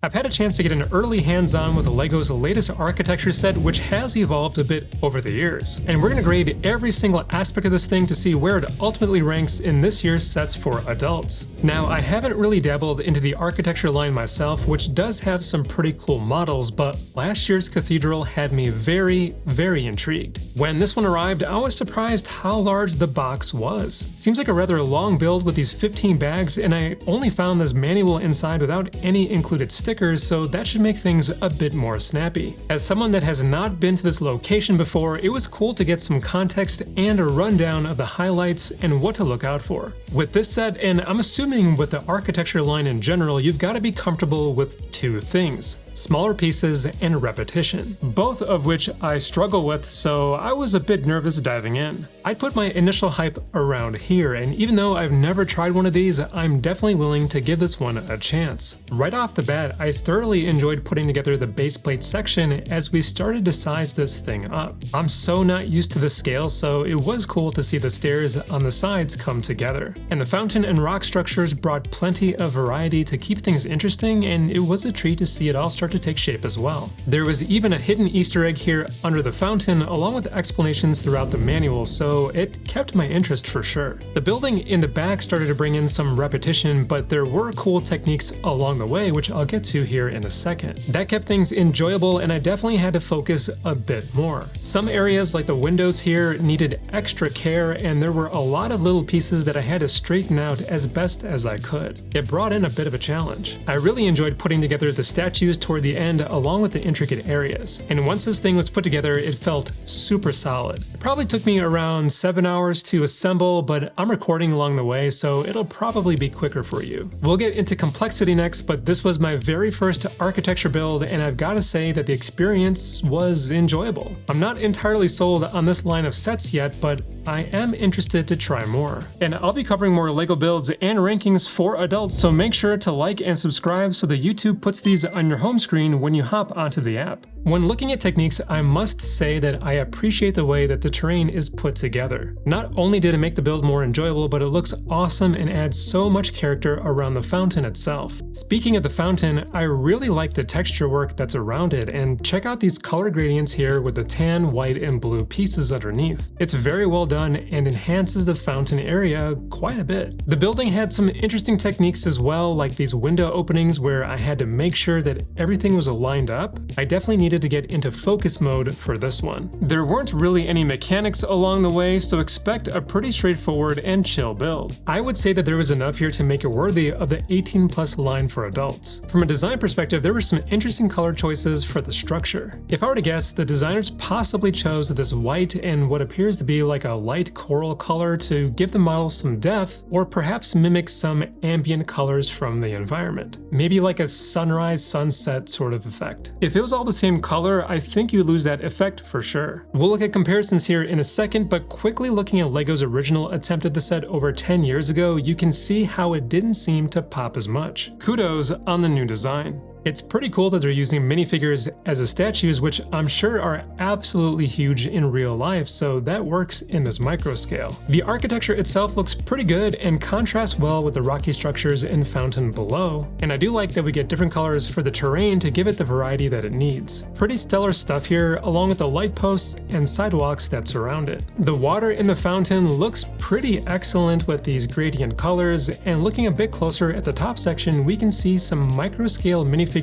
I've had a chance to get an early hands-on with LEGO's latest architecture set, which has evolved a bit over the years. And we're going to grade every single aspect of this thing to see where it ultimately ranks in this year's sets for adults. Now, I haven't really dabbled into the architecture line myself, which does have some pretty cool models, but last year's cathedral had me very intrigued. When this one arrived, I was surprised how large the box was. Seems like a rather long build with these 15 bags, and I only found this manual inside without any included stickers, so that should make things a bit more snappy. As someone that has not been to this location before, it was cool to get some context and a rundown of the highlights and what to look out for. With this set, and I'm assuming with the architecture line in general, you've got to be comfortable with two things: smaller pieces and repetition, both of which I struggle with, so I was a bit nervous diving in. I'd put my initial hype around here, and even though I've never tried one of these, I'm definitely willing to give this one a chance. Right off the bat, I thoroughly enjoyed putting together the base plate section as we started to size this thing up. I'm so not used to the scale, so it was cool to see the stairs on the sides come together. And the fountain and rock structures brought plenty of variety to keep things interesting, and it was a treat to see it all start to take shape as well. There was even a hidden Easter egg here under the fountain, along with explanations throughout the manual, so it kept my interest for sure. The building in the back started to bring in some repetition, but there were cool techniques along the way, which I'll get to here in a second. That kept things enjoyable, and I definitely had to focus a bit more. Some areas like the windows here needed extra care, and there were a lot of little pieces that I had to straighten out as best as I could. It brought in a bit of a challenge. I really enjoyed putting together the statues toward the end along with the intricate areas, and once this thing was put together, it felt super solid. It probably took me around 7 hours to assemble, but I'm recording along the way, so it'll probably be quicker for you. We'll get into complexity next, but this was my very first architecture build, and I've got to say that the experience was enjoyable. I'm not entirely sold on this line of sets yet, but I am interested to try more. And I'll be covering more LEGO builds and rankings for adults, so make sure to like and subscribe so that YouTube puts these on your home screen when you hop onto the app. When looking at techniques, I must say that I appreciate the way that the terrain is put together. Not only did it make the build more enjoyable, but it looks awesome and adds so much character around the fountain itself. Speaking of the fountain, I really like the texture work that's around it, and check out these color gradients here with the tan, white, and blue pieces underneath. It's very well done and enhances the fountain area quite a bit. The building had some interesting techniques as well, like these window openings where I had to make sure that everything was aligned up. I definitely needed to get into focus mode for this one. There weren't really any mechanics along the way, so expect a pretty straightforward and chill build. I would say that there was enough here to make it worthy of the 18+ line for adults. From a design perspective, there were some interesting color choices for the structure. If I were to guess, the designers possibly chose this white and what appears to be like a light coral color to give the model some depth, or perhaps mimic some ambient colors from the environment. Maybe like a sunrise sunset sort of effect. If it was all the same color, I think you lose that effect for sure. We'll look at comparisons here in a second, but quickly looking at LEGO's original attempt at the set over 10 years ago, you can see how it didn't seem to pop as much. Kudos on the new design. It's pretty cool that they're using minifigures as statues, which I'm sure are absolutely huge in real life, so that works in this micro scale. The architecture itself looks pretty good and contrasts well with the rocky structures and fountain below, and I do like that we get different colors for the terrain to give it the variety that it needs. Pretty stellar stuff here, along with the light posts and sidewalks that surround it. The water in the fountain looks pretty excellent with these gradient colors, and looking a bit closer at the top section, we can see some micro scale minifigures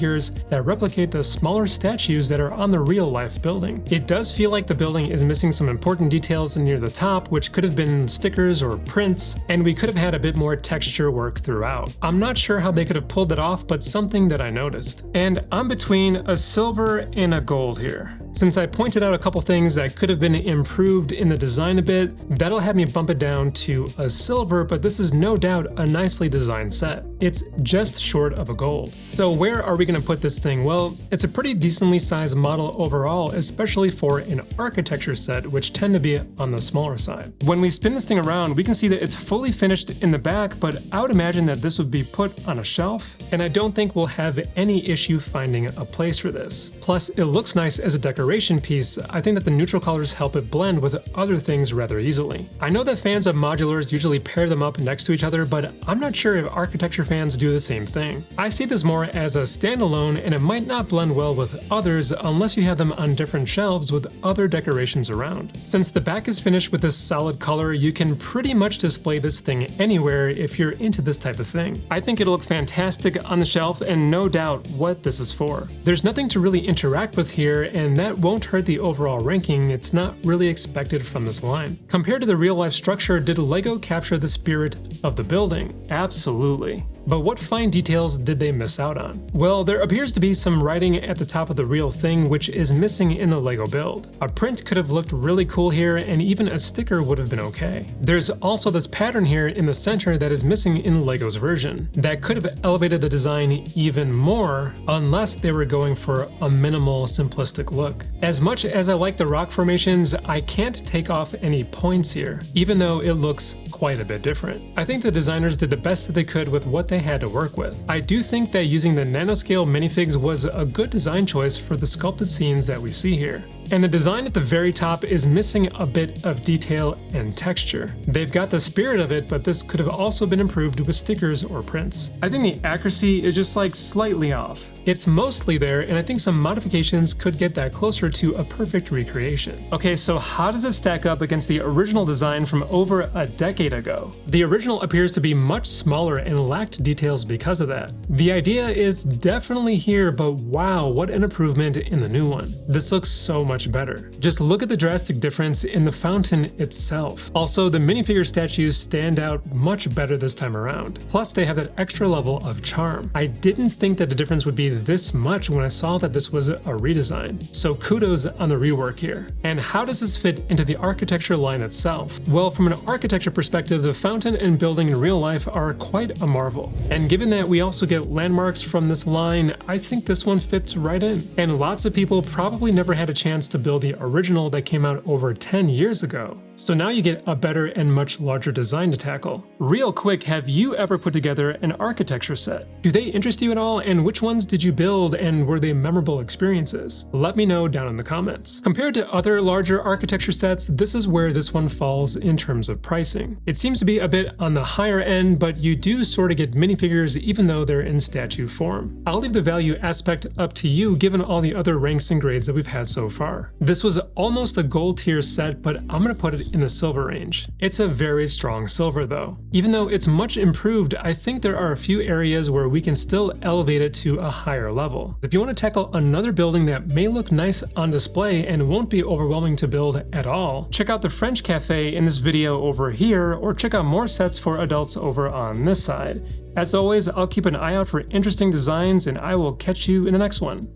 that replicate the smaller statues that are on the real-life building. It does feel like the building is missing some important details near the top, which could have been stickers or prints, and we could have had a bit more texture work throughout. I'm not sure how they could have pulled it off, but something that I noticed. And I'm between a silver and a gold here. Since I pointed out a couple things that could have been improved in the design a bit, that'll have me bump it down to a silver, but this is no doubt a nicely designed set. It's just short of a gold. So where are we going to put this thing? Well, it's a pretty decently sized model overall, especially for an architecture set, which tend to be on the smaller side. When we spin this thing around, we can see that it's fully finished in the back, but I would imagine that this would be put on a shelf, and I don't think we'll have any issue finding a place for this. Plus, it looks nice as a decoration piece. I think that the neutral colors help it blend with other things rather easily. I know that fans of modulars usually pair them up next to each other, but I'm not sure if architecture fans do the same thing. I see this more as a standalone and it might not blend well with others unless you have them on different shelves with other decorations around. Since the back is finished with this solid color, you can pretty much display this thing anywhere if you're into this type of thing. I think it'll look fantastic on the shelf and no doubt what this is for. There's nothing to really interact with here, and that won't hurt the overall ranking. It's not really expected from this line. Compared to the real life structure, did LEGO capture the spirit of the building? Absolutely. But what fine details did they miss out on? Well, there appears to be some writing at the top of the real thing which is missing in the LEGO build. A print could have looked really cool here, and even a sticker would have been okay. There's also this pattern here in the center that is missing in LEGO's version. That could have elevated the design even more, unless they were going for a minimal, simplistic look. As much as I like the rock formations, I can't take off any points here, even though it looks quite a bit different. I think the designers did the best that they could with what they had to work with. I do think that using the nanoscale minifigs was a good design choice for the sculpted scenes that we see here. And the design at the very top is missing a bit of detail and texture. They've got the spirit of it, but this could have also been improved with stickers or prints. I think the accuracy is just like slightly off. It's mostly there, and I think some modifications could get that closer to a perfect recreation. Okay, so how does it stack up against the original design from over a decade ago? The original appears to be much smaller and lacked details because of that. The idea is definitely here, but wow, what an improvement in the new one. This looks so much better. Just look at the drastic difference in the fountain itself. Also, the minifigure statues stand out much better this time around. Plus, they have that extra level of charm. I didn't think that the difference would be this much when I saw that this was a redesign. So kudos on the rework here. And how does this fit into the architecture line itself? Well, from an architecture perspective, the fountain and building in real life are quite a marvel. And given that we also get landmarks from this line, I think this one fits right in. And lots of people probably never had a chance to build the original that came out over 10 years ago. So now you get a better and much larger design to tackle. Real quick, have you ever put together an architecture set? Do they interest you at all, and which ones did you build, and were they memorable experiences? Let me know down in the comments. Compared to other larger architecture sets, this is where this one falls in terms of pricing. It seems to be a bit on the higher end, but you do sort of get minifigures even though they're in statue form. I'll leave the value aspect up to you given all the other ranks and grades that we've had so far. This was almost a gold tier set, but I'm gonna put it in the silver range. It's a very strong silver though. Even though it's much improved, I think there are a few areas where we can still elevate it to a higher level. If you want to tackle another building that may look nice on display and won't be overwhelming to build at all, check out the French Cafe in this video over here, or check out more sets for adults over on this side. As always, I'll keep an eye out for interesting designs, and I will catch you in the next one.